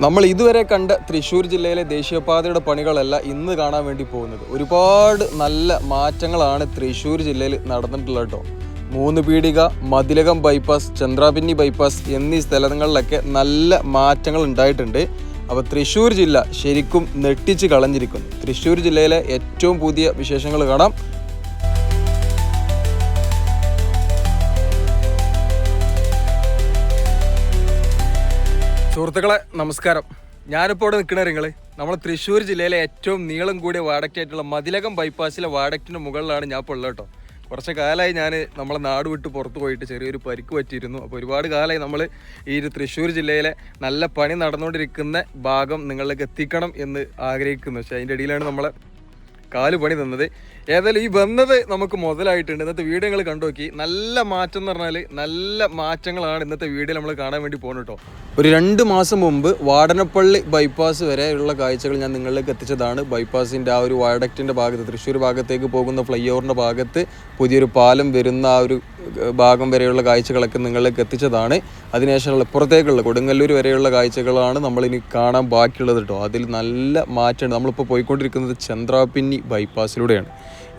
നമ്മൾ ഇതുവരെ കണ്ട തൃശ്ശൂർ ജില്ലയിലെ ദേശീയപാതയുടെ പണികളല്ല ഇന്ന് കാണാൻ വേണ്ടി പോകുന്നത്. ഒരുപാട് നല്ല മാറ്റങ്ങളാണ് തൃശ്ശൂർ ജില്ലയിൽ നടന്നിട്ടുള്ളത് കേട്ടോ. 3 പീടിക, മതിലകം ബൈപ്പാസ്, ചന്ദ്രാപിന്നി ബൈപ്പാസ് എന്നീ സ്ഥലങ്ങളിലൊക്കെ നല്ല മാറ്റങ്ങൾ ഉണ്ടായിട്ടുണ്ട്. അപ്പോൾ തൃശ്ശൂർ ജില്ല ശരിക്കും നെട്ടിച്ച് കളഞ്ഞിരിക്കുന്നു. തൃശ്ശൂർ ജില്ലയിലെ ഏറ്റവും പുതിയ വിശേഷങ്ങൾ കാണാം. സുഹൃത്തുക്കളെ നമസ്കാരം. ഞാനിപ്പോൾ ഇവിടെ നിൽക്കണ നിങ്ങൾ നമ്മൾ തൃശ്ശൂർ ജില്ലയിലെ ഏറ്റവും നീളം കൂടിയ വാഡക്റ്റായിട്ടുള്ള മതിലകം ബൈപ്പാസിലെ വാഡക്റ്റിൻ്റെ മുകളിലാണ് ഞാൻ ഇപ്പോൾ ഉള്ളത് കേട്ടോ. കുറച്ച് കാലമായി ഞാൻ നമ്മളെ നാട് വിട്ട് പുറത്ത് പോയിട്ട് ചെറിയൊരു പരിക്ക് പറ്റിയിരുന്നു. അപ്പോൾ ഒരുപാട് കാലമായി നമ്മൾ ഈ ഒരു തൃശ്ശൂർ ജില്ലയിലെ നല്ല പണി നടന്നുകൊണ്ടിരിക്കുന്ന ഭാഗം നിങ്ങളിലേക്ക് എത്തിക്കണം എന്ന് ആഗ്രഹിക്കുന്നു. പക്ഷേ അതിൻ്റെ ഇടയിലാണ് നമ്മളെ കാല് പണി തന്നത്. ഏതായാലും ഈ വന്നത് നമുക്ക് മുതലായിട്ടുണ്ട്. ഇന്നത്തെ വീഡിയോ നിങ്ങൾ കണ്ടു നോക്കി. നല്ല മാറ്റം എന്ന് പറഞ്ഞാൽ നല്ല മാറ്റങ്ങളാണ് ഇന്നത്തെ വീഡിയോ നമ്മൾ കാണാൻ വേണ്ടി പോകുന്നത് കേട്ടോ. ഒരു 2 മാസം മുമ്പ് വാടനപ്പള്ളി ബൈപ്പാസ് വരെയുള്ള കാഴ്ചകൾ ഞാൻ നിങ്ങളിലേക്ക് എത്തിച്ചതാണ്. ബൈപ്പാസിൻ്റെ ആ ഒരു വയഡക്റ്റിൻ്റെ ഭാഗത്ത്, തൃശ്ശൂർ ഭാഗത്തേക്ക് പോകുന്ന ഫ്ലൈ ഓവറിൻ്റെ ഭാഗത്ത് പുതിയൊരു പാലം വരുന്ന ആ ഒരു ഭാഗം വരെയുള്ള കാഴ്ചകളൊക്കെ നിങ്ങളിലേക്ക് എത്തിച്ചതാണ്. അതിനുശേഷമുള്ള ഇപ്പുറത്തേക്കുള്ള കൊടുങ്ങല്ലൂർ വരെയുള്ള കാഴ്ചകളാണ് നമ്മളിനി കാണാൻ ബാക്കിയുള്ളത് കേട്ടോ. അതിൽ നല്ല മാറ്റമുണ്ട്. നമ്മളിപ്പോൾ പോയിക്കൊണ്ടിരിക്കുന്നത് ചന്ദ്രാപിന്നി ബൈപ്പാസിലൂടെയാണ്.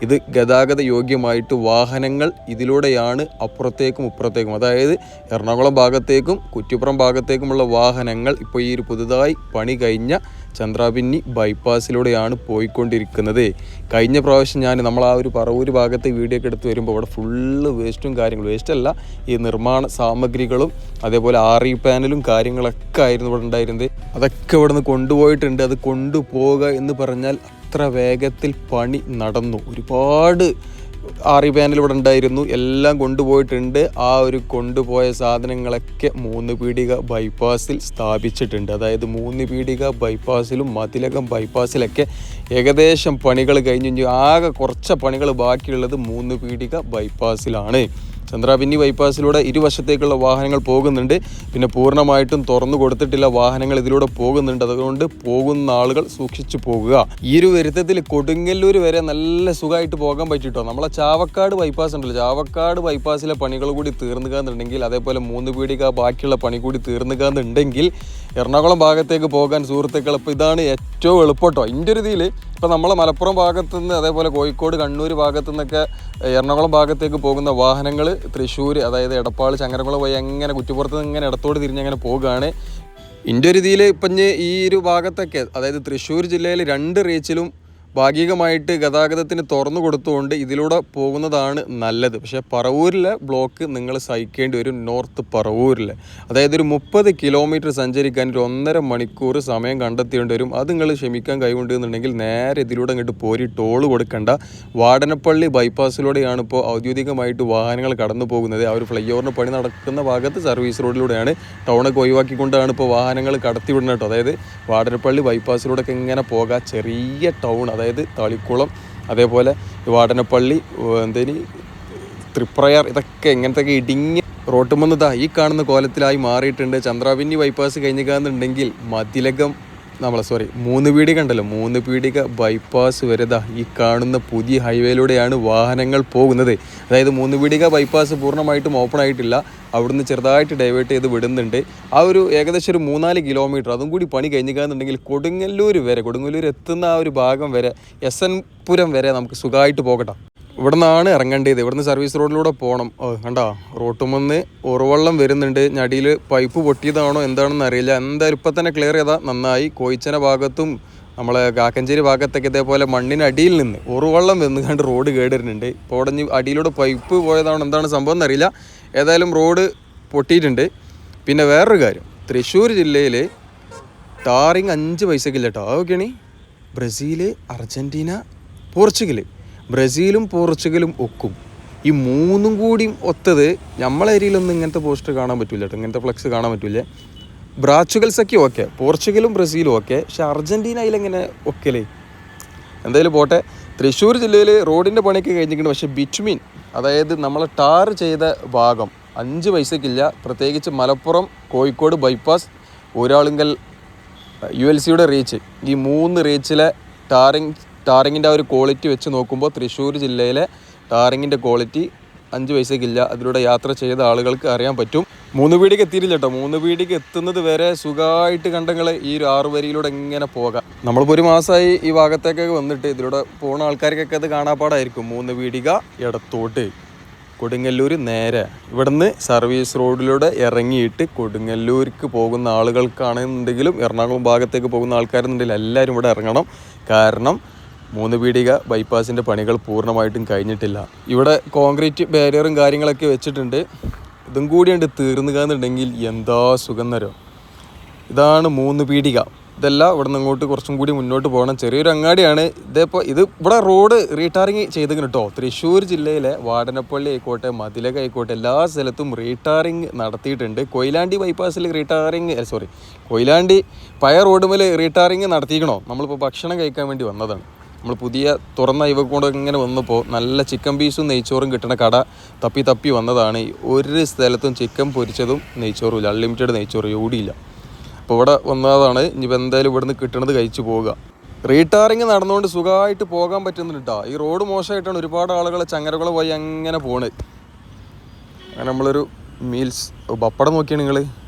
ഇത് ഗതാഗത യോഗ്യമായിട്ട് വാഹനങ്ങൾ ഇതിലൂടെയാണ് അപ്പുറത്തേക്കും ഇപ്പുറത്തേക്കും, അതായത് എറണാകുളം ഭാഗത്തേക്കും കുറ്റിപ്പുറം ഭാഗത്തേക്കുമുള്ള വാഹനങ്ങൾ ഇപ്പോൾ ഈ ഒരു പുതുതായി പണി കഴിഞ്ഞ ചന്ദ്രാപിന്നി ബൈപ്പാസിലൂടെയാണ് പോയിക്കൊണ്ടിരിക്കുന്നത്. കഴിഞ്ഞ പ്രാവശ്യം നമ്മൾ ആ ഒരു പറവൂര് ഭാഗത്തെ വീഡിയോ ഒക്കെ എടുത്ത് വരുമ്പോൾ അവിടെ ഫുള്ള് വേസ്റ്റും കാര്യങ്ങളും, വേസ്റ്റല്ല ഈ നിർമ്മാണ സാമഗ്രികളും അതേപോലെ RE പാനലും കാര്യങ്ങളൊക്കെ ആയിരുന്നു ഇവിടെ ഉണ്ടായിരുന്നത്. അതൊക്കെ ഇവിടെ നിന്ന് കൊണ്ടുപോയിട്ടുണ്ട്. അത് കൊണ്ടുപോകുക എന്ന് പറഞ്ഞാൽ അത്ര വേഗത്തിൽ പണി നടന്നു. ഒരുപാട് RE പാനൽ ഇവിടെ ഉണ്ടായിരുന്നു, എല്ലാം കൊണ്ടുപോയിട്ടുണ്ട്. ആ ഒരു കൊണ്ടുപോയ സാധനങ്ങളൊക്കെ 3 പീടിക ബൈപ്പാസിൽ സ്ഥാപിച്ചിട്ടുണ്ട്. അതായത് 3 പീടിക ബൈപ്പാസിലും മതിലകം ബൈപ്പാസിലൊക്കെ ഏകദേശം പണികൾ കഴിഞ്ഞു. ആകെ കുറച്ച് പണികൾ ബാക്കിയുള്ളത് 3 പീടിക ബൈപ്പാസിലാണ്. ചന്ദ്രാപിന്നി ബൈപ്പാസിലൂടെ ഇരുവശത്തേക്കുള്ള വാഹനങ്ങൾ പോകുന്നുണ്ട്. പിന്നെ പൂർണ്ണമായിട്ടും തുറന്നു കൊടുത്തിട്ടില്ല, വാഹനങ്ങൾ ഇതിലൂടെ പോകുന്നുണ്ട്. അതുകൊണ്ട് പോകുന്ന ആളുകൾ സൂക്ഷിച്ചു പോകുക. ഈ ഒരു വരുത്തത്തിൽ കൊടുങ്ങല്ലൂർ വരെ നല്ല സുഖമായിട്ട് പോകാൻ പറ്റിട്ടോ. നമ്മളെ ചാവക്കാട് ബൈപ്പാസ് ഉണ്ടല്ലോ, ചാവക്കാട് ബൈപ്പാസിലെ പണികൾ കൂടി തീർന്നുകാന്നുണ്ടെങ്കിൽ, അതേപോലെ 3 പീടിക ബാക്കിയുള്ള പണി കൂടി തീർന്നുകാന്നുണ്ടെങ്കിൽ എറണാകുളം ഭാഗത്തേക്ക് പോകാൻ സുഹൃത്തുക്കൾ ഇപ്പോൾ ഇതാണ് ഏറ്റവും എളുപ്പട്ടോ. ഇതിൻ്റെ ഒരു ഇതിൽ ഇപ്പോൾ നമ്മളെ മലപ്പുറം ഭാഗത്തുനിന്ന് അതേപോലെ കോഴിക്കോട് കണ്ണൂർ ഭാഗത്തുനിന്നൊക്കെ എറണാകുളം ഭാഗത്തേക്ക് പോകുന്ന വാഹനങ്ങൾ തൃശ്ശൂർ, അതായത് എടപ്പാൾ, ചങ്ങരംകുളം വഴി അങ്ങനെ കുറ്റിപ്പുറത്ത് നിന്ന് ഇങ്ങനെ ഇടത്തോട് തിരിഞ്ഞങ്ങനെ പോകുകയാണ്. ഇതിൻ്റെ ഒരു ഇതിൽ ഇപ്പം ഈ ഒരു ഭാഗത്തൊക്കെ, അതായത് തൃശ്ശൂർ ജില്ലയിൽ 2 റീച്ചിലും ഭാഗികമായിട്ട് ഗതാഗതത്തിന് തുറന്നു കൊടുത്തുകൊണ്ട് ഇതിലൂടെ പോകുന്നതാണ് നല്ലത്. പക്ഷേ പറവൂരിലെ ബ്ലോക്ക് നിങ്ങൾ സഹിക്കേണ്ടി വരും. നോർത്ത് പറവൂരിലെ, അതായത് ഒരു 30 കിലോമീറ്റർ സഞ്ചരിക്കാൻ ഒരു 1.5 മണിക്കൂർ സമയം കണ്ടെത്തേണ്ടി വരും. അത് നിങ്ങൾ ക്ഷമിക്കാൻ കൈകൊണ്ടെന്നുണ്ടെങ്കിൽ നേരെ ഇതിലൂടെ അങ്ങോട്ട് പോരി ടോൾ കൊടുക്കണ്ട. വാടനപ്പള്ളി ബൈപ്പാസിലൂടെയാണ് ഇപ്പോൾ ഔദ്യോഗികമായിട്ട് വാഹനങ്ങൾ കടന്നു പോകുന്നത്. ആ ഒരു ഫ്ലൈ ഓവറിന് പണി നടക്കുന്ന ഭാഗത്ത് സർവീസ് റോഡിലൂടെയാണ്, ടൗണൊക്കെ ഒഴിവാക്കിക്കൊണ്ടാണ് ഇപ്പോൾ വാഹനങ്ങൾ കടത്തിവിടുന്നത് കേട്ടോ. അതായത് വാടനപ്പള്ളി ബൈപ്പാസിലൂടെയൊക്കെ ഇങ്ങനെ പോകാം. ചെറിയ ടൗൺ, അതായത് തളിക്കുളം, അതേപോലെ വാടനപ്പള്ളി, തൃപ്രയാർ, ഇതൊക്കെ ഇങ്ങനത്തെ ഇടുങ്ങിയ റോട്ടുമെന്നതാ ഈ കാണുന്ന കോലത്തിലായി മാറിയിട്ടുണ്ട്. ചന്ദ്രാപിന്നി ബൈപ്പാസ് കഴിഞ്ഞിക്കാന്നുണ്ടെങ്കിൽ മതിലകം 3 പീടിക ഉണ്ടല്ലോ, 3 പീടിക ബൈപ്പാസ് വരെതാ ഈ കാണുന്ന പുതിയ ഹൈവേയിലൂടെയാണ് വാഹനങ്ങൾ പോകുന്നത്. അതായത് 3 പീടിക ബൈപ്പാസ് പൂർണ്ണമായിട്ടും ഓപ്പൺ ആയിട്ടില്ല, അവിടുന്ന് ചെറുതായിട്ട് ഡൈവേർട്ട് ചെയ്ത് വിടുന്നുണ്ട്. ആ ഒരു ഏകദേശം ഒരു 3-4 കിലോമീറ്റർ അതും കൂടി പണി കഴിഞ്ഞിക്കാന്നുണ്ടെങ്കിൽ കൊടുങ്ങല്ലൂർ എത്തുന്ന ആ ഒരു ഭാഗം വരെ, SN പുരം വരെ നമുക്ക് സുഖമായിട്ട് പോകട്ടെ. ഇവിടെ നിന്നാണ് ഇറങ്ങേണ്ടത്. ഇവിടുന്ന് സർവീസ് റോഡിലൂടെ പോകണം. കണ്ടോ, റോട്ടുമെന്ന് ഉറവെള്ളം വരുന്നുണ്ട്. ഞടിയിൽ പൈപ്പ് പൊട്ടിയതാണോ എന്താണെന്ന് അറിയില്ല. എന്തായാലും ഇപ്പം തന്നെ ക്ലിയർ ചെയ്താൽ നന്നായി. കോയിച്ചന ഭാഗത്തും നമ്മളെ കാക്കഞ്ചേരി ഭാഗത്തൊക്കെ ഇതേപോലെ മണ്ണിനടിയിൽ നിന്ന് ഉറവെള്ളം വന്നുകൊണ്ട് റോഡ് കേടുവരുന്നുണ്ട്. ഇപ്പോൾ ഉടഞ്ഞ് അടിയിലൂടെ പൈപ്പ് പോയതാണോ എന്താണ് സംഭവം എന്നറിയില്ല. ഏതായാലും റോഡ് പൊട്ടിയിട്ടുണ്ട്. പിന്നെ വേറൊരു കാര്യം, തൃശ്ശൂർ ജില്ലയിൽ ടാറിങ് 5 പൈസക്കില്ല കേട്ടോ. അതൊക്കെയാണ് ബ്രസീൽ, അർജൻറ്റീന, പോർച്ചുഗൽ. ബ്രസീലും പോർച്ചുഗലും ഒക്കും. ഈ 3ഉം കൂടിയും ഒത്തത് നമ്മളെ ഏരിയയിലൊന്നും ഇങ്ങനത്തെ പോസ്റ്റർ കാണാൻ പറ്റില്ല കേട്ടോ, ഇങ്ങനത്തെ ഫ്ലെക്സ് കാണാൻ പറ്റില്ല. ബ്രാച്ചുഗൽസൊക്കെ ഓക്കെ, പോർച്ചുഗലും ബ്രസീലും ഓക്കെ, പക്ഷെ അർജൻറ്റീനയിലെങ്ങനെ ഒക്കലേ. എന്തായാലും പോട്ടെ. തൃശ്ശൂർ ജില്ലയിൽ റോഡിൻ്റെ പണിയൊക്കെ കഴിഞ്ഞിട്ടുണ്ട്. പക്ഷേ ബിറ്റ്മീൻ, അതായത് നമ്മളെ ടാർ ചെയ്ത ഭാഗം 5 പൈസക്കില്ല. പ്രത്യേകിച്ച് മലപ്പുറം കോഴിക്കോട് ബൈപ്പാസ്, ഊരാളുങ്കൽ ULCയുടെ റീച്ച്, ഈ 3 റീച്ചിലെ ടാറിങ്ങിൻ്റെ ആ ഒരു ക്വാളിറ്റി വെച്ച് നോക്കുമ്പോൾ തൃശ്ശൂർ ജില്ലയിലെ ടാറിങ്ങിൻ്റെ ക്വാളിറ്റി 5 പൈസക്കില്ല. അതിലൂടെ യാത്ര ചെയ്ത ആളുകൾക്ക് അറിയാൻ പറ്റും. 3 പീടിക എത്തിയിട്ടില്ല കേട്ടോ. 3 പീടിക എത്തുന്നത് വരെ സുഖമായിട്ട് കണ്ടങ്ങൾ ഈ ഒരു 6 വരിയിലൂടെ ഇങ്ങനെ പോകാം. നമ്മളിപ്പോൾ ഒരു മാസമായി ഈ ഭാഗത്തേക്കൊക്കെ വന്നിട്ട് ഇതിലൂടെ പോകുന്ന ആൾക്കാർക്കൊക്കെ അത് കാണാപ്പാടായിരിക്കും. 3 പീടിക ഇടത്തോട്ട് കൊടുങ്ങല്ലൂർ നേരെ ഇവിടുന്ന് സർവീസ് റോഡിലൂടെ ഇറങ്ങിയിട്ട് കൊടുങ്ങല്ലൂർക്ക് പോകുന്ന ആളുകൾക്കാണെന്നുണ്ടെങ്കിലും എറണാകുളം ഭാഗത്തേക്ക് പോകുന്ന ആൾക്കാരെന്നുണ്ടെങ്കിൽ എല്ലാവരും ഇവിടെ ഇറങ്ങണം. കാരണം 3 പീടിക ബൈപ്പാസിൻ്റെ പണികൾ പൂർണ്ണമായിട്ടും കഴിഞ്ഞിട്ടില്ല. ഇവിടെ കോൺക്രീറ്റ് ബാരിയറും കാര്യങ്ങളൊക്കെ വെച്ചിട്ടുണ്ട്. ഇതും കൂടിയുണ്ട് തീർന്നുകയെന്നുണ്ടെങ്കിൽ എന്താ സുഖം തരും. ഇതാണ് 3 പീടിക. ഇതല്ല ഇവിടെ നിന്ന് അങ്ങോട്ട് കുറച്ചും കൂടി മുന്നോട്ട് പോകണം. ചെറിയൊരു അങ്ങാടിയാണ് ഇതിപ്പോൾ. ഇത് ഇവിടെ റോഡ് റീടാറിങ് ചെയ്തിരിക്കുന്നു കേട്ടോ. തൃശ്ശൂർ ജില്ലയിലെ വാടനപ്പള്ളി ആയിക്കോട്ടെ, മതിലക ആയിക്കോട്ടെ, എല്ലാ സ്ഥലത്തും റീടാറിങ് നടത്തിയിട്ടുണ്ട്. കൊയിലാണ്ടി ബൈപ്പാസിൽ കൊയിലാണ്ടി പഴയ റോഡുമേൽ റീടാറിങ് നടത്തിക്കണോ. നമ്മളിപ്പോൾ ഭക്ഷണം കഴിക്കാൻ വേണ്ടി വന്നതാണ്. നമ്മൾ പുതിയ തുറന്ന ഇവ കൊണ്ട് ഇങ്ങനെ വന്നപ്പോൾ നല്ല ചിക്കൻ പീസും നെയ്ച്ചോറും കിട്ടുന്ന കട തപ്പി വന്നതാണ്. ഒരു സ്ഥലത്തും ചിക്കൻ പൊരിച്ചതും നെയ്ച്ചോറും ഇല്ല. അൺലിമിറ്റഡ് നെയ്ച്ചോറ് ഓടിയില്ല. അപ്പോൾ ഇവിടെ വന്നതാണ്. ഇനിയിപ്പോൾ എന്തായാലും ഇവിടുന്ന് കിട്ടണത് കഴിച്ചു പോവുക. റീടാറിങ് നടന്നുകൊണ്ട് സുഖമായിട്ട് പോകാൻ പറ്റുന്നുണ്ട് കേട്ടോ. ഈ റോഡ് മോശമായിട്ടാണ് ഒരുപാട് ആളുകൾ ചങ്ങരകുളം പോയി അങ്ങനെ പോണത്. അങ്ങനെ നമ്മളൊരു മീൽസ് പപ്പടം നോക്കിയാണ് നിങ്ങൾ.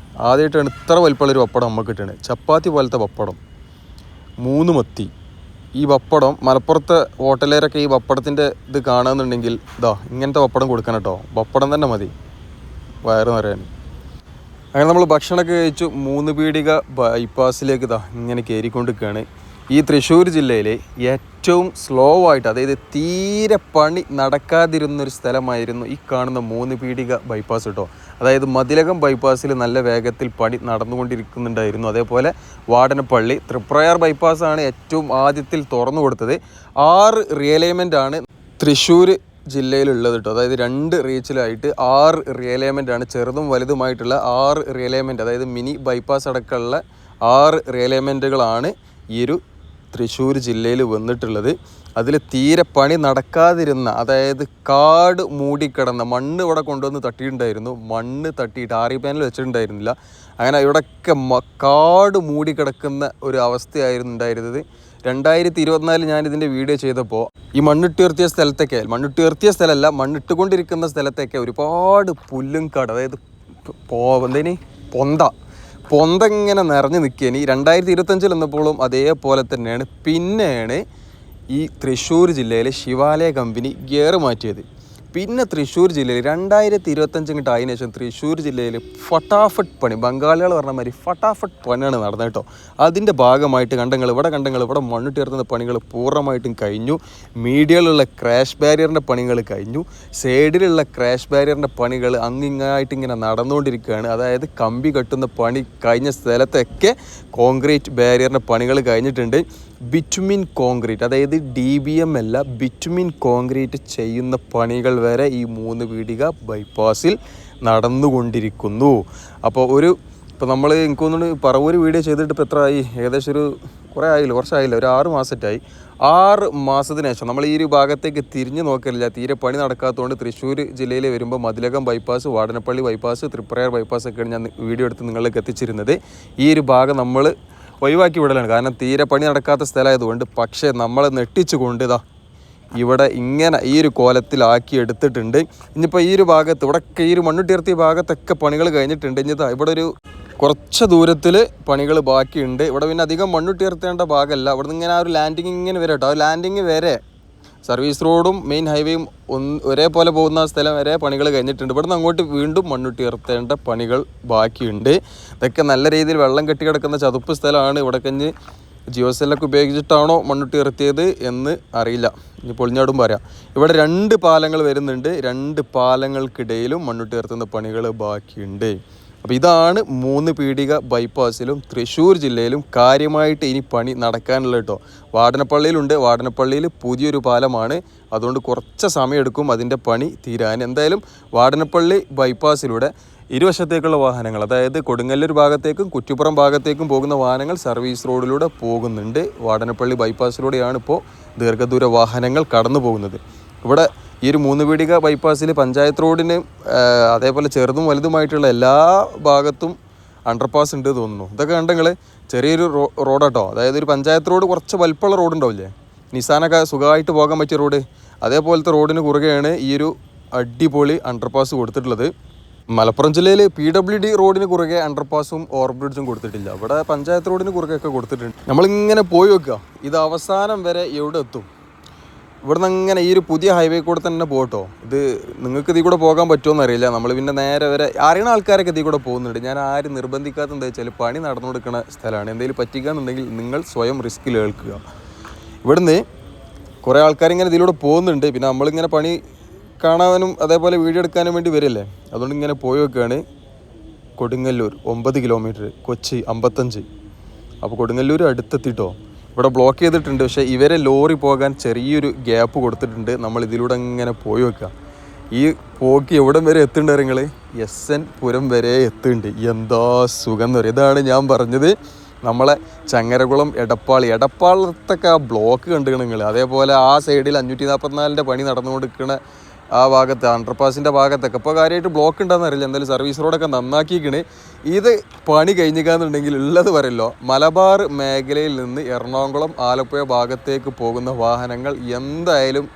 ആദ്യമായിട്ടാണ് ഇത്ര വലിപ്പമുള്ളൊരു പപ്പടം നമുക്ക് കിട്ടണത്. ചപ്പാത്തി പോലത്തെ പപ്പടം, 3 മത്തി. ഈ പപ്പടം മലപ്പുറത്തെ ഹോട്ടലുകാരൊക്കെ ഈ പപ്പടത്തിൻ്റെ ഇത് കാണുന്നുണ്ടെങ്കിൽ ഇങ്ങനത്തെ പപ്പടം കൊടുക്കണം കേട്ടോ. പപ്പടം തന്നെ മതി വയറ് നിറയാൻ. അങ്ങനെ നമ്മൾ ഭക്ഷണമൊക്കെ കഴിച്ചു 3 പീടിക ബൈപ്പാസിലേക്ക് ഇങ്ങനെ കയറിക്കൊണ്ടിരിക്കുകയാണ്. ഈ തൃശ്ശൂർ ജില്ലയിലെ ഏറ്റവും സ്ലോ ആയിട്ട്, അതായത് തീരെ പണി നടക്കാതിരുന്നൊരു സ്ഥലമായിരുന്നു ഈ കാണുന്ന 3 പീടിക ബൈപ്പാസ് കേട്ടോ. അതായത് മതിലകം ബൈപ്പാസിൽ നല്ല വേഗത്തിൽ പണി നടന്നുകൊണ്ടിരിക്കുന്നുണ്ടായിരുന്നു. അതേപോലെ വാടനപ്പള്ളി തൃപ്രയാർ ബൈപ്പാസാണ് ഏറ്റവും ആദ്യത്തിൽ തുറന്നു കൊടുത്തത്. 6 റിയലൈൻമെൻ്റ് ആണ് തൃശ്ശൂർ ജില്ലയിലുള്ളത് കേട്ടോ. അതായത് 2 റീച്ചിലായിട്ട് 6 റിയലൈൻമെൻ്റ് ആണ്. ചെറുതും വലുതുമായിട്ടുള്ള 6 റിയലൈൻമെൻ്റ്, അതായത് മിനി ബൈപ്പാസ് അടക്കമുള്ള 6 റിയലൈൻമെൻറ്റുകളാണ് ഈ ഒരു തൃശ്ശൂർ ജില്ലയിൽ വന്നിട്ടുള്ളത്. അതിൽ തീരെ പണി നടക്കാതിരുന്ന, അതായത് കാട് മൂടിക്കിടന്ന മണ്ണ് ഇവിടെ കൊണ്ടുവന്ന് തട്ടിയിട്ടുണ്ടായിരുന്നു. മണ്ണ് തട്ടിയിട്ട് ആറി പാനൽ വെച്ചിട്ടുണ്ടായിരുന്നില്ല. അങ്ങനെ ഇവിടെയൊക്കെ കാട് മൂടിക്കിടക്കുന്ന ഒരു അവസ്ഥയായിരുന്നു ഉണ്ടായിരുന്നത്. 2024 ഞാനിതിൻ്റെ വീഡിയോ ചെയ്തപ്പോൾ ഈ മണ്ണിട്ടുയർത്തിയ സ്ഥലമല്ല, മണ്ണിട്ടുകൊണ്ടിരിക്കുന്ന സ്ഥലത്തൊക്കെ ഒരുപാട് പുല്ലും കാട്, അതായത് പൊന്ത ഇങ്ങനെ നിറഞ്ഞു നിൽക്കുകയാണ്. ഈ 2025 എന്നപ്പോഴും അതേപോലെ തന്നെയാണ്. പിന്നെയാണ് ഈ തൃശ്ശൂർ ജില്ലയിലെ ശിവാലയ കമ്പനി ഗിയർ മാറ്റിയത്. പിന്നെ തൃശ്ശൂർ ജില്ലയിൽ 2025 ഇങ്ങോട്ട് ആയതിനു ശേഷം തൃശ്ശൂർ ജില്ലയിൽ ഫട്ടാഫട്ട് പണി, ബംഗാളികൾ പറഞ്ഞ മാതിരി ഫട്ടാഫട്ട് പണിയാണ് നടന്നത് കേട്ടോ. അതിൻ്റെ ഭാഗമായിട്ട് ഇവിടെ മണ്ണിട്ടുയർത്തുന്ന പണികൾ പൂർണ്ണമായിട്ടും കഴിഞ്ഞു. മീഡിയയിലുള്ള ക്രാഷ് ബാരിയറിൻ്റെ പണികൾ കഴിഞ്ഞു. സൈഡിലുള്ള ക്രാഷ് ബാരിയറിൻ്റെ പണികൾ അങ്ങിങ്ങായിട്ട് ഇങ്ങനെ നടന്നുകൊണ്ടിരിക്കുകയാണ്. അതായത് കമ്പി കെട്ടുന്ന പണി കഴിഞ്ഞ സ്ഥലത്തൊക്കെ കോൺക്രീറ്റ് ബാരിയറിൻ്റെ പണികൾ കഴിഞ്ഞിട്ടുണ്ട്. ബിറ്റുമിൻ കോൺക്രീറ്റ്, അതായത് DBM അല്ല, ബിറ്റുമിൻ കോൺക്രീറ്റ് ചെയ്യുന്ന പണികൾ വരെ ഈ 3 പീടിക ബൈപ്പാസിൽ നടന്നുകൊണ്ടിരിക്കുന്നു. അപ്പോൾ ഇപ്പോൾ നമ്മൾ എനിക്കൊന്നുകൊണ്ട് പറവൂർ വീഡിയോ ചെയ്തിട്ട് ഇപ്പോൾ എത്ര ആയി? ഏകദേശം കുറച്ചായില്ല, ഒരു 6 മാസമായിട്ടായി. 6 മാസത്തിന് ശേഷം നമ്മൾ ഈ ഒരു ഭാഗത്തേക്ക് തിരിഞ്ഞു നോക്കലില്ല. തീരെ പണി നടക്കാത്തതുകൊണ്ട് തൃശ്ശൂർ ജില്ലയിൽ വരുമ്പോൾ Mathilakam bypass, Vadanappally bypass, Triprayar bypass ഒക്കെയാണ് ഞാൻ വീഡിയോ എടുത്ത് നിങ്ങളിലേക്ക് എത്തിച്ചിരുന്നത്. ഈ ഒരു ഭാഗം നമ്മൾ ഒഴിവാക്കി വിടലാണ്, കാരണം തീരെ പണി നടക്കാത്ത സ്ഥലമായതുകൊണ്ട്. പക്ഷേ നമ്മളെ നെട്ടിച്ചുകൊണ്ട് ഇവിടെ ഇങ്ങനെ ഈ ഒരു കോലത്തിലാക്കി എടുത്തിട്ടുണ്ട്. ഇനിയിപ്പോൾ ഈ ഒരു ഭാഗത്ത് ഇവിടെയൊക്കെ ഈ ഒരു മണ്ണിട്ടുയർത്തിയ ഭാഗത്തൊക്കെ പണികൾ കഴിഞ്ഞിട്ടുണ്ട്. ഇനി ഇവിടെ ഒരു കുറച്ച് ദൂരത്തിൽ പണികൾ ബാക്കിയുണ്ട്. ഇവിടെ പിന്നെ അധികം മണ്ണിട്ടുയർത്തേണ്ട ഭാഗമല്ല. ഇവിടെ നിന്ന് ഇങ്ങനെ ആ ഒരു ലാൻഡിങ് ഇങ്ങനെ വരെ കേട്ടോ. ആ ലാൻഡിങ് വരെ സർവീസ് റോഡും മെയിൻ ഹൈവേയും ഒരേപോലെ പോകുന്ന സ്ഥലം വരെ പണികൾ കഴിഞ്ഞിട്ടുണ്ട്. ഇവിടെ നിന്ന് അങ്ങോട്ട് വീണ്ടും മണ്ണിട്ടുയർത്തേണ്ട പണികൾ ബാക്കിയുണ്ട്. ഇതൊക്കെ നല്ല രീതിയിൽ വെള്ളം കെട്ടി കിടക്കുന്ന ചതുപ്പ് സ്ഥലമാണ്. ഇവിടെ കഴിഞ്ഞ് ജിയോസെല്ലൊക്കെ ഉപയോഗിച്ചിട്ടാണോ മണ്ണിട്ടുയർത്തിയത് എന്ന് അറിയില്ല, ഇനി പൊളിഞ്ഞാടും പറയാം. ഇവിടെ 2 പാലങ്ങൾ വരുന്നുണ്ട്. 2 പാലങ്ങൾക്കിടയിലും മണ്ണിട്ടുയർത്തുന്ന പണികൾ ബാക്കിയുണ്ട്. അപ്പോൾ ഇതാണ് 3 പീടിക ബൈപ്പാസിലും തൃശ്ശൂർ ജില്ലയിലും കാര്യമായിട്ട് ഇനി പണി നടക്കാനുള്ള കേട്ടോ. വാടനപ്പള്ളിയിലുണ്ട്. വാടനപ്പള്ളിയിൽ പുതിയൊരു പാലമാണ്, അതുകൊണ്ട് കുറച്ച് സമയമെടുക്കും അതിൻ്റെ പണി തീരാൻ. എന്തായാലും വാടനപ്പള്ളി ബൈപ്പാസിലൂടെ ഇരുവശത്തേക്കുള്ള വാഹനങ്ങൾ, അതായത് കൊടുങ്ങല്ലൂർ ഭാഗത്തേക്കും കുറ്റിപ്പുറം ഭാഗത്തേക്കും പോകുന്ന വാഹനങ്ങൾ സർവീസ് റോഡിലൂടെ പോകുന്നുണ്ട്. വാടനപ്പള്ളി ബൈപ്പാസിലൂടെയാണ് ഇപ്പോൾ ദീർഘദൂര വാഹനങ്ങൾ കടന്നു പോകുന്നത്. ഇവിടെ ഈ ഒരു 3 പീടിക ബൈപ്പാസിൽ പഞ്ചായത്ത് റോഡിന് അതേപോലെ ചെറുതും വലുതുമായിട്ടുള്ള എല്ലാ ഭാഗത്തും അണ്ടർപാസ് ഉണ്ട് തോന്നുന്നു. ഇതൊക്കെ കണ്ടെങ്കിൽ ചെറിയൊരു റോഡാട്ടോ. അതായത് ഒരു പഞ്ചായത്ത് റോഡ് കുറച്ച് വലിപ്പമുള്ള റോഡുണ്ടാവില്ലേ, നിസാനൊക്കെ സുഖമായിട്ട് പോകാൻ പറ്റിയ റോഡ്, അതേപോലത്തെ റോഡിന് കുറുകെയാണ് ഈ ഒരു അടിപൊളി അണ്ടർപാസ് കൊടുത്തിട്ടുള്ളത്. മലപ്പുറം ജില്ലയിൽ PWD റോഡിന് കുറുകെ അണ്ടർപാസും ഓവർബ്രിഡ്ജും കൊടുത്തിട്ടില്ല. ഇവിടെ പഞ്ചായത്ത് റോഡിന് കുറുകെയൊക്കെ കൊടുത്തിട്ടുണ്ട്. നമ്മളിങ്ങനെ പോയി വെക്കുക, ഇത് അവസാനം വരെ എവിടെ എത്തും. ഇവിടുന്ന് അങ്ങനെ ഈ ഒരു പുതിയ ഹൈവേ കൂടെ തന്നെ പോകട്ടോ. ഇത് നിങ്ങൾക്ക് ഇതിൽ കൂടെ പോകാൻ പറ്റുമോ എന്നറിയില്ല. നമ്മൾ പിന്നെ നേരെ വരെ അറിയുന്ന ആൾക്കാരൊക്കെ ഇതിൽ കൂടെ പോകുന്നുണ്ട്. ഞാൻ ആരും നിർബന്ധിക്കാത്ത എന്താ വെച്ചാൽ പണി നടന്നു കൊടുക്കുന്ന സ്ഥലമാണ്. എന്തെങ്കിലും പറ്റിക്കാന്നുണ്ടെങ്കിൽ നിങ്ങൾ സ്വയം റിസ്കിൽ ഏൽക്കുക. ഇവിടുന്ന് കുറേ ആൾക്കാരിങ്ങനെ ഇതിലൂടെ പോകുന്നുണ്ട്. പിന്നെ നമ്മളിങ്ങനെ പണി കാണാനും അതേപോലെ വീഡിയോ എടുക്കാനും വേണ്ടി വരില്ലേ, അതുകൊണ്ട് ഇങ്ങനെ പോയി വെക്കുകയാണ്. കൊടുങ്ങല്ലൂർ 9 കിലോമീറ്റർ, കൊച്ചി 55. അപ്പോൾ കൊടുങ്ങല്ലൂർ അടുത്തെത്തിട്ടോ. ഇവിടെ ബ്ലോക്ക് ചെയ്തിട്ടുണ്ട്, പക്ഷേ ഇവരെ ലോറി പോകാൻ ചെറിയൊരു ഗ്യാപ്പ് കൊടുത്തിട്ടുണ്ട്. നമ്മൾ ഇതിലൂടെ ഇങ്ങനെ പോയി വെക്കുക. ഈ പോക്ക് എവിടം വരെ എത്തുന്നുണ്ട് നിങ്ങൾ? SN പുരം വരെ എത്തുന്നുണ്ട്. എന്താ സുഖം എന്ന് പറയും. ഇതാണ് ഞാൻ പറഞ്ഞത്, നമ്മളെ ചങ്ങരകുളം എടപ്പാളത്തൊക്കെ ആ ബ്ലോക്ക് കണ്ടുകണ് നിങ്ങൾ. അതേപോലെ ആ സൈഡിൽ 544 പണി നടന്നുകൊടുക്കുന്ന ആ ഭാഗത്ത് അണ്ടർപാസിൻ്റെ ഭാഗത്തൊക്കെ ഇപ്പോൾ കാര്യമായിട്ട് ബ്ലോക്ക് ഉണ്ടാകുന്ന അറിയില്ല. എന്തായാലും സർവീസ് റോഡൊക്കെ നന്നാക്കിക്കണ്. ഇത് പണി കഴിഞ്ഞിക്കാന്നുണ്ടെങ്കിൽ ഉള്ളത് പറയല്ലോ, മലബാർ മേഖലയിൽ നിന്ന് എറണാകുളം ആലപ്പുഴ ഭാഗത്തേക്ക് പോകുന്ന വാഹനങ്ങൾ എന്തായാലും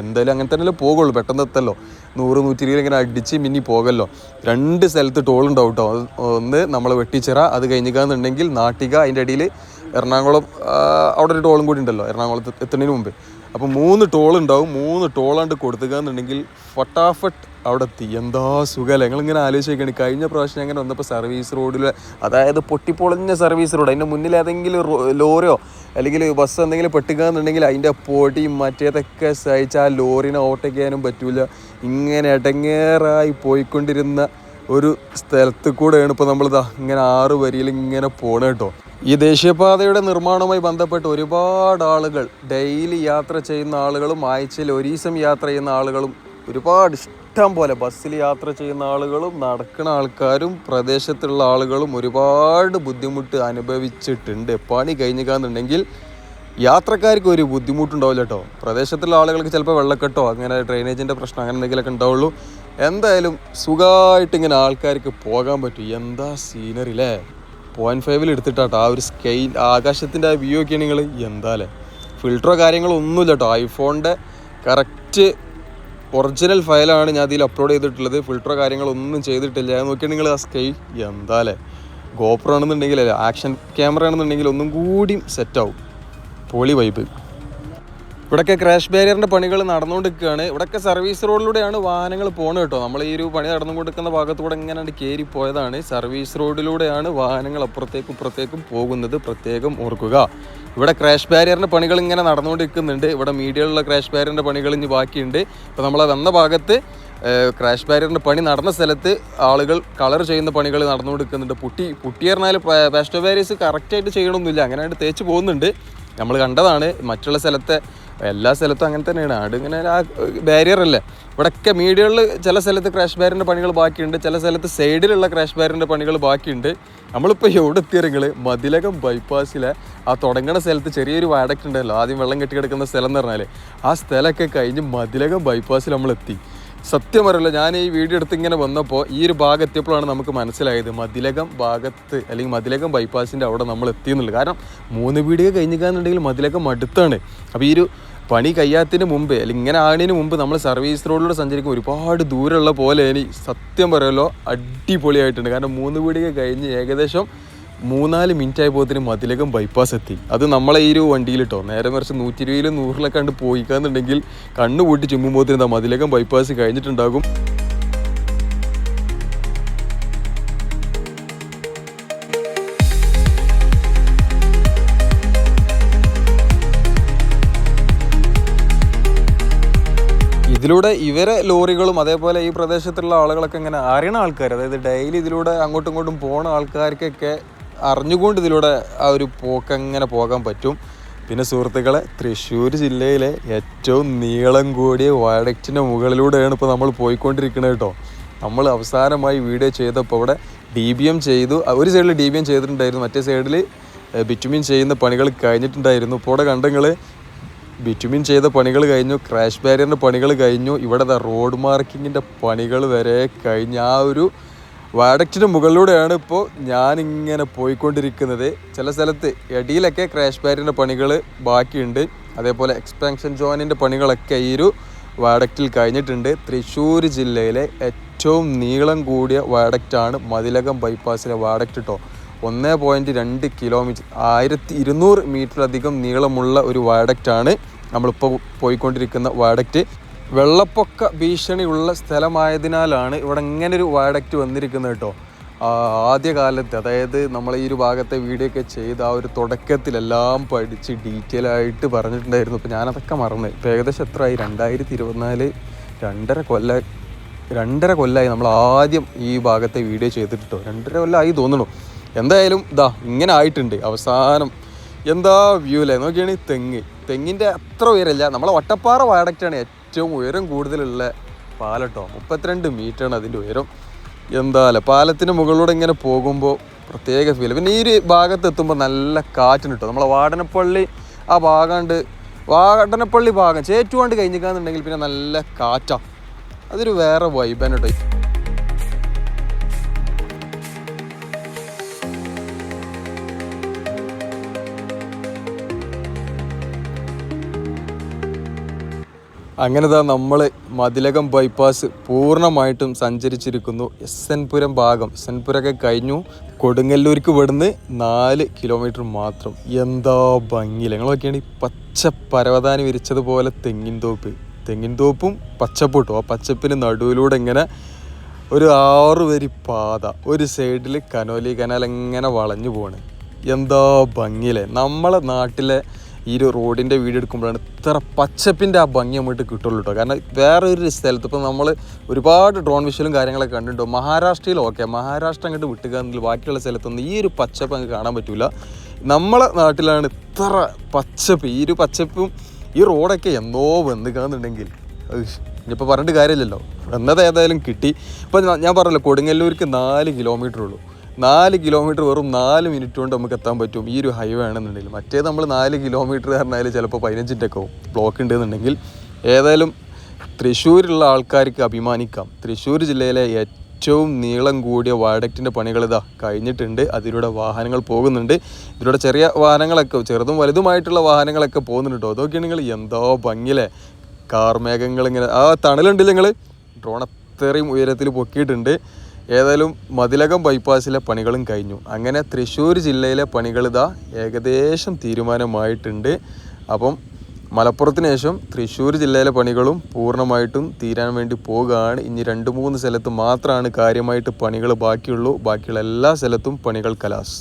എന്തായാലും അങ്ങനെ തന്നെ പോകുള്ളൂ. പെട്ടെന്ന് എത്തല്ലോ, 100-120 ഇങ്ങനെ അടിച്ച് മിന്നി പോകല്ലോ. 2 സ്ഥലത്ത് ടോൾ ഉണ്ടാവും കേട്ടോ. ഒന്ന് നമ്മൾ വെട്ടിച്ചിറ, അത് കഴിഞ്ഞിക്കാന്നുണ്ടെങ്കിൽ നാട്ടിക, അതിൻ്റെ ഇടയിൽ എറണാകുളം അവിടെ ഒരു ടോളും കൂടി ഉണ്ടല്ലോ എറണാകുളത്ത് എത്തുന്നതിന് മുമ്പ്. അപ്പോൾ 3 ടോൾ ഉണ്ടാവും. 3 ടോളാണ്ട് കൊടുത്തുകയെന്നുണ്ടെങ്കിൽ ഫട്ടാഫട്ട് അവിടെ എത്തി. എന്താ സുഖമല്ലേ. ഞങ്ങളിങ്ങനെ ആലോചിക്കുകയാണ്, കഴിഞ്ഞ പ്രാവശ്യം അങ്ങനെ വന്നപ്പോൾ സർവീസ് റോഡിൽ, അതായത് പൊട്ടിപ്പൊളഞ്ഞ സർവീസ് റോഡ്, അതിൻ്റെ മുന്നിൽ ഏതെങ്കിലും ലോറിയോ അല്ലെങ്കിൽ ബസ് എന്തെങ്കിലും പെട്ടുകയെന്നുണ്ടെങ്കിൽ അതിൻ്റെ പൊടിയും മറ്റേതൊക്കെ സഹിച്ച് ആ ലോറിനെ ഓവർടേക്ക് ചെയ്യാനും പറ്റൂല. ഇങ്ങനെ ഇടങ്ങേറായി പോയിക്കൊണ്ടിരുന്ന ഒരു സ്ഥലത്ത് കൂടെയാണ് ഇപ്പോൾ നമ്മളിതാ ഇങ്ങനെ 6 വരിയിൽ ഇങ്ങനെ പോകണം കേട്ടോ. ഈ ദേശീയപാതയുടെ നിർമ്മാണവുമായി ബന്ധപ്പെട്ട് ഒരുപാട് ആളുകൾ, ഡെയിലി യാത്ര ചെയ്യുന്ന ആളുകളും ആഴ്ചയിൽ 1 ദിവസം യാത്ര ചെയ്യുന്ന ആളുകളും, ഒരുപാട് ഇഷ്ടം പോലെ ബസ്സിൽ യാത്ര ചെയ്യുന്ന ആളുകളും നടക്കുന്ന ആൾക്കാരും പ്രദേശത്തുള്ള ആളുകളും ഒരുപാട് ബുദ്ധിമുട്ട് അനുഭവിച്ചിട്ടുണ്ട്. പണി കഴിഞ്ഞിക്കാന്നുണ്ടെങ്കിൽ യാത്രക്കാർക്ക് ഒരു ബുദ്ധിമുട്ടുണ്ടാവില്ല കേട്ടോ. പ്രദേശത്തുള്ള ആളുകൾക്ക് ചിലപ്പോൾ വെള്ളക്കെട്ടോ അങ്ങനെ ഡ്രെയിനേജിൻ്റെ പ്രശ്നം അങ്ങനെ എന്തെങ്കിലുമൊക്കെ ഉണ്ടാവുള്ളൂ. എന്തായാലും സുഖമായിട്ട് ഇങ്ങനെ ആൾക്കാർക്ക് പോകാൻ പറ്റും. എന്താ സീനറി അല്ലേ. 0.5 എടുത്തിട്ടാട്ടോ ആ ഒരു സ്കെയിൽ, ആകാശത്തിൻ്റെ ആ വ്യൂ ഒക്കെയാണ് നിങ്ങൾ. എന്താല്ലേ, ഫിൽറ്ററോ കാര്യങ്ങളോ ഒന്നുമില്ല കേട്ടോ. ഐഫോണിൻ്റെ കറക്റ്റ് ഒറിജിനൽ ഫയലാണ് ഞാൻ ഇതിൽ അപ്ലോഡ് ചെയ്തിട്ടുള്ളത്. ഫിൽറ്ററോ കാര്യങ്ങളൊന്നും ചെയ്തിട്ടില്ല. ഞാൻ നോക്കിയാൽ നിങ്ങൾ ആ സ്കെയിൽ എന്താല്ലേ. ഗോപ്രോ ആണെന്നുണ്ടെങ്കിൽ അല്ലേ, ആക്ഷൻ ക്യാമറ ആണെന്നുണ്ടെങ്കിൽ ഒന്നും കൂടിയും സെറ്റാവും. പൊളി വൈബ്. ഇവിടെയൊക്കെ ക്രാഷ് ബാരിയറിൻ്റെ പണികൾ നടന്നുകൊണ്ടിരിക്കുകയാണ്. ഇവിടെയൊക്കെ സർവീസ് റോഡിലൂടെയാണ് വാഹനങ്ങൾ പോകുന്നത് കേട്ടോ. നമ്മൾ ഈ ഒരു പണി നടന്നുകൊടുക്കുന്ന ഭാഗത്തൂടെ ഇങ്ങനെ കയറി പോയതാണ്. സർവീസ് റോഡിലൂടെയാണ് വാഹനങ്ങൾ അപ്പുറത്തേക്കും ഇപ്പുറത്തേക്കും പോകുന്നത്, പ്രത്യേകം ഓർക്കുക. ഇവിടെ ക്രാഷ് ബാരിയറിൻ്റെ പണികൾ ഇങ്ങനെ നടന്നുകൊണ്ടിരിക്കുന്നുണ്ട്. ഇവിടെ മീഡിയയിലുള്ള ക്രാഷ് ബാരിയറിൻ്റെ പണികൾ ഇനി ബാക്കിയുണ്ട്. ഇപ്പോൾ നമ്മളെ വന്ന ഭാഗത്ത് ക്രാഷ് ബാരിയറിൻ്റെ പണി നടന്ന സ്ഥലത്ത് ആളുകൾ കളർ ചെയ്യുന്ന പണികൾ നടന്നുകൊടുക്കുന്നുണ്ട്. പുട്ടി പറഞ്ഞാൽ പാസ്റ്റോ ബാരിയേഴ്സ് കറക്റ്റായിട്ട് ചെയ്യണമെന്നില്ല, അങ്ങനെയായിട്ട് തേച്ച് പോകുന്നുണ്ട്. നമ്മൾ കണ്ടതാണ് മറ്റുള്ള സ്ഥലത്തെ, എല്ലാ സ്ഥലത്തും അങ്ങനെ തന്നെയാണ്. അതിങ്ങനെ ആ ബാരിയർ അല്ലേ. ഇവിടെയൊക്കെ മീഡിയകളിൽ ചില സ്ഥലത്ത് ക്രാഷ് ബാരിയറിൻ്റെ പണികൾ ബാക്കിയുണ്ട്, ചില സ്ഥലത്ത് സൈഡിലുള്ള ക്രാഷ് ബാരിയറിൻ്റെ പണികൾ ബാക്കിയുണ്ട്. നമ്മളിപ്പോൾ എവിടെ എത്തിയറിങ്ങൾ മതിലകം ബൈപ്പാസിലെ ആ തുടങ്ങുന്ന സ്ഥലത്ത് ചെറിയൊരു വയഡക്റ്റ് ഉണ്ടല്ലോ, ആദ്യം വെള്ളം കെട്ടി കിടക്കുന്ന സ്ഥലം എന്ന് പറഞ്ഞാൽ ആ സ്ഥലമൊക്കെ കഴിഞ്ഞ് മതിലകം ബൈപ്പാസിൽ നമ്മളെത്തി. സത്യം പറയല്ലോ, ഞാൻ ഈ വീഡിയോ എടുത്ത് ഇങ്ങനെ വന്നപ്പോൾ ഈ ഒരു ഭാഗം എത്തിയപ്പോഴാണ് നമുക്ക് മനസ്സിലായത് മതിലകം ഭാഗത്ത് അല്ലെങ്കിൽ മതിലകം ബൈപ്പാസിൻ്റെ അവിടെ നമ്മൾ എത്തിയെന്നുള്ളത്. കാരണം 3 വീഡിയോ കഴിഞ്ഞിക്കാന്നുണ്ടെങ്കിൽ മതിലകം അടുത്താണ്. അപ്പോൾ ഈ ഒരു പണി കഴിയാത്തതിന് മുമ്പ് അല്ലെങ്കിൽ ഇങ്ങനെ ആകുന്നതിന് മുമ്പ് നമ്മൾ സർവീസ് റോഡിലൂടെ സഞ്ചരിക്കുമ്പോൾ ഒരുപാട് ദൂരമുള്ള പോലെ ഇനി സത്യം പറയല്ലോ അടിപൊളിയായിട്ടുണ്ട്. കാരണം 3 വീഡിയോ കഴിഞ്ഞ് ഏകദേശം 3-4 മിനിറ്റ് ആയപ്പോഴത്തേന് മതിലകം ബൈപ്പാസ് എത്തി. അത് നമ്മളെ ഈ ഒരു വണ്ടിയിൽ കേട്ടോ. നേരെ മറിച്ച് 120-ലും 100-ലൊക്കെ കണ്ട് പോയിക്കാന്നുണ്ടെങ്കിൽ കണ്ണ് കൂട്ടി ചുമ്മുമ്പോഴത്തേന് എന്താ മതിലകം ബൈപ്പാസ് കഴിഞ്ഞിട്ടുണ്ടാകും. ഇതിലൂടെ ഇവരെ ലോറികളും അതേപോലെ ഈ പ്രദേശത്തുള്ള ആളുകളൊക്കെ ഇങ്ങനെ അറിയണ ആൾക്കാർ, അതായത് ഡെയിലി ഇതിലൂടെ അങ്ങോട്ടും ഇങ്ങോട്ടും പോകുന്ന ആൾക്കാർക്കൊക്കെ അറിഞ്ഞുകൊണ്ട് ഇതിലൂടെ ആ ഒരു പോക്കങ്ങനെ പോകാൻ പറ്റും. പിന്നെ സുഹൃത്തുക്കളെ, തൃശ്ശൂർ ജില്ലയിലെ ഏറ്റവും നീളം കൂടിയ വയഡക്റ്റിൻ്റെ മുകളിലൂടെയാണ് ഇപ്പോൾ നമ്മൾ പോയിക്കൊണ്ടിരിക്കുന്നത് കേട്ടോ. നമ്മൾ അവസാനമായി വീഡിയോ ചെയ്തപ്പോൾ ഇവിടെ DBM ചെയ്തു. ഒരു സൈഡിൽ DBM ചെയ്തിട്ടുണ്ടായിരുന്നു, മറ്റേ സൈഡിൽ ബിറ്റുമിൻ ചെയ്യുന്ന പണികൾ കഴിഞ്ഞിട്ടുണ്ടായിരുന്നു. ഇപ്പോൾ ഇവിടെ കണ്ടെങ്കിൽ ബിറ്റുമിൻ ചെയ്ത പണികൾ കഴിഞ്ഞു, ക്രാഷ് ബാരിയറിൻ്റെ പണികൾ കഴിഞ്ഞു, ഇവിടെ റോഡ് മാർക്കിങ്ങിൻ്റെ പണികൾ വരെ കഴിഞ്ഞ് ആ ഒരു വയഡക്റ്റിൻ്റെ മുകളിലൂടെയാണ് ഇപ്പോൾ ഞാനിങ്ങനെ പോയിക്കൊണ്ടിരിക്കുന്നത്. ചില സ്ഥലത്ത് ഇടയിലൊക്കെ ക്രാഷ് ബാരിയറിൻ്റെ പണികൾ ബാക്കിയുണ്ട്. അതേപോലെ എക്സ്പാൻഷൻ ജോയിനിൻ്റെ പണികളൊക്കെ ഈ ഒരു വാഡക്റ്റിൽ കഴിഞ്ഞിട്ടുണ്ട്. തൃശ്ശൂർ ജില്ലയിലെ ഏറ്റവും നീളം കൂടിയ വാഡക്റ്റാണ് മതിലകം ബൈപ്പാസിലെ വാഡക്റ്റ് കേട്ടോ. 1.2 കിലോമീറ്റർ 1200 മീറ്ററിലധികം നീളമുള്ള ഒരു വാഡക്റ്റാണ് നമ്മളിപ്പോൾ പോയിക്കൊണ്ടിരിക്കുന്ന വാഡക്റ്റ്. വെള്ളപ്പൊക്ക ഭീഷണിയുള്ള സ്ഥലമായതിനാലാണ് ഇവിടെ ഇങ്ങനൊരു വാഡക്റ്റ് വന്നിരിക്കുന്നത് കേട്ടോ. ആദ്യകാലത്ത്, അതായത് നമ്മൾ ഈ ഒരു ഭാഗത്തെ വീഡിയോ ഒക്കെ ചെയ്ത് ആ ഒരു തുടക്കത്തിലെല്ലാം പഠിച്ച് ഡീറ്റെയിൽ ആയിട്ട് പറഞ്ഞിട്ടുണ്ടായിരുന്നു. ഇപ്പോൾ ഞാനതൊക്കെ മറന്ന്. ഇപ്പോൾ ഏകദേശം എത്രയായി, 2024 2.5 കൊല്ലമായി നമ്മൾ ആദ്യം ഈ ഭാഗത്തെ വീഡിയോ ചെയ്തിട്ട് കേട്ടോ. 2.5 കൊല്ലമായി തോന്നുന്നു. എന്തായാലും ഇതാ ഇങ്ങനെ ആയിട്ടുണ്ട് അവസാനം. എന്താ വ്യൂ അല്ലേ, നോക്കിയാണ് തെങ്ങിൻ്റെ അത്ര ഉയരമില്ല. നമ്മളെ വട്ടപ്പാറ വാഡക്റ്റാണ് ഏറ്റവും ഉയരം കൂടുതലുള്ള പാലട്ടോ. 32 മീറ്ററാണ് അതിൻ്റെ ഉയരം. എന്താ അല്ലേ, പാലത്തിന് മുകളിലൂടെ ഇങ്ങനെ പോകുമ്പോൾ പ്രത്യേക ഫീൽ. പിന്നെ ഈ ഒരു ഭാഗത്ത് എത്തുമ്പോൾ നല്ല കാറ്റിന് കിട്ടും. നമ്മളെ വാടനപ്പള്ളി ആ ഭാഗമുണ്ട്, വാടനപ്പള്ളി ഭാഗം ചേറ്റുവാണ്ട് കഴിഞ്ഞിക്കാന്നുണ്ടെങ്കിൽ പിന്നെ നല്ല കാറ്റാണ്. അതൊരു വേറെ വൈബാണ് കേട്ടോ. അങ്ങനെ നമ്മൾ മതിലകം ബൈപ്പാസ് പൂർണ്ണമായിട്ടും സഞ്ചരിച്ചിരിക്കുന്നു. എസ്.എൻ. പുരം ഭാഗം, എസ്.എൻ. പുരമൊക്കെ കഴിഞ്ഞു. കൊടുങ്ങല്ലൂർക്ക് ഇവിടുന്ന് 4 കിലോമീറ്റർ മാത്രം. എന്താ ഭംഗിയില്ല, ഞങ്ങളൊക്കെയാണ് ഈ പച്ച പരവതാനി വിരിച്ചതുപോലെ തെങ്ങിൻ തോപ്പും പച്ചപ്പ് കിട്ടും. ആ പച്ചപ്പിന് നടുവിലൂടെ ഇങ്ങനെ ഒരു 6 വരി പാത, ഒരു സൈഡിൽ കനോലി കനാൽ ഇങ്ങനെ വളഞ്ഞു പോവാണ്. എന്താ ഭംഗിയില്ലേ. നമ്മളെ നാട്ടിലെ ഈ ഒരു റോഡിൻ്റെ വീഡിയോ എടുക്കുമ്പോഴാണ് ഇത്ര പച്ചപ്പിൻ്റെ ആ ഭംഗി നമ്മൾക്ക് കിട്ടുള്ളൂ കേട്ടോ. കാരണം വേറെ ഒരു സ്ഥലത്ത് ഇപ്പോൾ നമ്മൾ ഒരുപാട് ഡ്രോൺ വിഷ്വലും കാര്യങ്ങളൊക്കെ കണ്ടിട്ടുണ്ടോ. മഹാരാഷ്ട്രയിൽ മഹാരാഷ്ട്ര അങ്ങോട്ട് വിട്ടുകയെങ്കിൽ ബാക്കിയുള്ള സ്ഥലത്തൊന്നും ഈ ഒരു പച്ചപ്പ് അങ്ങ് കാണാൻ പറ്റില്ല. നമ്മളെ നാട്ടിലാണ് ഇത്ര പച്ചപ്പ്. ഈ ഒരു പച്ചപ്പും ഈ റോഡൊക്കെ എന്നോ വന്നുകാന്നുണ്ടെങ്കിൽ ഇനിയിപ്പോൾ പറഞ്ഞിട്ട് കാര്യമില്ലല്ലോ. വന്നത് ഏതായാലും കിട്ടി. ഇപ്പോൾ ഞാൻ പറഞ്ഞല്ലോ, കൊടുങ്ങല്ലൂർക്ക് 4 കിലോമീറ്റർ ഉള്ളൂ. 4 കിലോമീറ്റർ വെറും 4 മിനിറ്റ് കൊണ്ട് നമുക്ക് എത്താൻ പറ്റും ഈ ഒരു ഹൈവേ ആണെന്നുണ്ടെങ്കിൽ. മറ്റേത് നമ്മൾ 4 കിലോമീറ്റർ പറഞ്ഞാൽ ചിലപ്പോൾ 15 മിനിറ്റൊക്കെ ആവും ബ്ലോക്ക് ഉണ്ടെന്നുണ്ടെങ്കിൽ. ഏതായാലും തൃശ്ശൂരുള്ള ആൾക്കാർക്ക് അഭിമാനിക്കാം. തൃശ്ശൂർ ജില്ലയിലെ ഏറ്റവും നീളം കൂടിയ വാഡക്റ്റിൻ്റെ പണികൾ ഇതാ കഴിഞ്ഞിട്ടുണ്ട്. അതിലൂടെ വാഹനങ്ങൾ പോകുന്നുണ്ട്. ഇതിലൂടെ ചെറിയ വാഹനങ്ങളൊക്കെ, ചെറുതും വലുതുമായിട്ടുള്ള വാഹനങ്ങളൊക്കെ പോകുന്നുണ്ട് കേട്ടോ. അതൊക്കെയാണ് നിങ്ങൾ എന്തോ ഭംഗിയിലെ കാർമേഘങ്ങൾ ഇങ്ങനെ ആ തണലുണ്ടല്ലോ. നിങ്ങൾ ഡ്രോൺ അത്രയും ഉയരത്തിൽ പൊക്കിയിട്ടുണ്ട്. ഏതായാലും മതിലകം ബൈപ്പാസിലെ പണികളും കഴിഞ്ഞു. അങ്ങനെ തൃശ്ശൂർ ജില്ലയിലെ പണികൾ ഇതാ ഏകദേശം തീരുമാനമായിട്ടുണ്ട്. അപ്പം മലപ്പുറത്തിന് ശേഷം തൃശ്ശൂർ ജില്ലയിലെ പണികളും പൂർണ്ണമായിട്ടും തീരാൻ വേണ്ടി പോകുകയാണ്. ഇനി 2-3 സ്ഥലത്ത് മാത്രമാണ് കാര്യമായിട്ട് പണികൾ ബാക്കിയുള്ളൂ. ബാക്കിയുള്ള എല്ലാ സ്ഥലത്തും പണികൾ കലാസ്.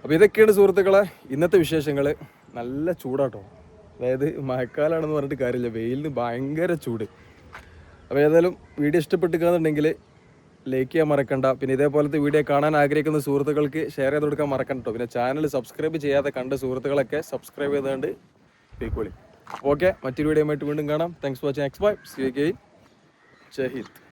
അപ്പോൾ ഇതൊക്കെയാണ് സുഹൃത്തുക്കളെ ഇന്നത്തെ വിശേഷങ്ങൾ. നല്ല ചൂടാട്ടോ. അതായത് മഴക്കാലമാണെന്ന് പറഞ്ഞിട്ട് കാര്യമില്ല, വെയിലിന് ഭയങ്കര ചൂട്. അപ്പോൾ ഏതായാലും വീഡിയോ ഇഷ്ടപ്പെട്ടിരിക്കുകയാണെന്നുണ്ടെങ്കിൽ ലൈക്ക് ചെയ്യാൻ മറക്കണ്ട. പിന്നെ ഇതേപോലത്തെ വീഡിയോ കാണാൻ ആഗ്രഹിക്കുന്ന സുഹൃത്തുക്കൾക്ക് ഷെയർ ചെയ്ത് കൊടുക്കാൻ മറക്കണ്ട. പിന്നെ ചാനൽ സബ്സ്ക്രൈബ് ചെയ്യാതെ കണ്ട സുഹൃത്തുക്കളൊക്കെ സബ്സ്ക്രൈബ് ചെയ്തുകൊണ്ട് പോയിക്കോളി. ഓക്കെ, മറ്റൊരു വീഡിയോ ആയിട്ട് വീണ്ടും കാണാം. Thanks for watching. എക്സ് bye. See you again. Jai Hind.